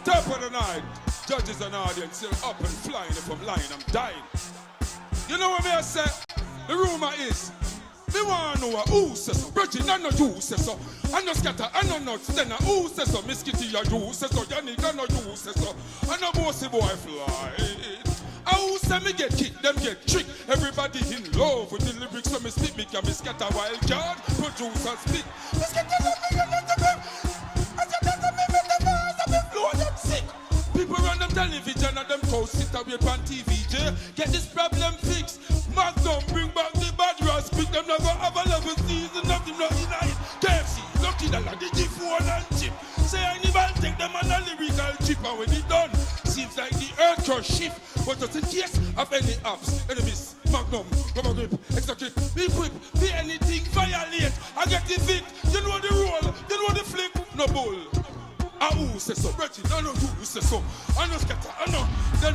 Top of the night, judges and audience still up and flying. If I'm lying, I'm dying. You know what me I say? The rumor is, me want to know who says so. Bridget, I know you say so. I know scatter, I know nuts, then who says so. Miss Kitty, you say so. Yannick, I know you say so. I know bossy boy fly. I who say me get kicked, them get tricked. Everybody in love with the lyrics, so me spit, me can me scatter wild card. Produce and spit. Me scatter, people run them television and them cows sit away on TVJ. Get this problem fixed. Magnum bring back the bad rats. Pick them never have a level season. Nothing not denied. KFC, lucky that like the G4 and chip. Say I never take them on a lyrical chip. And when it done, seems like the earth can shift. But just in case of any apps, enemies, Magnum, rubber grip, extra grip, be quick, be anything, violate. I get the vic, you know the roll, you know the flick, no bull. I who say so, Reggie, I know you say so. I know scatter, I know, then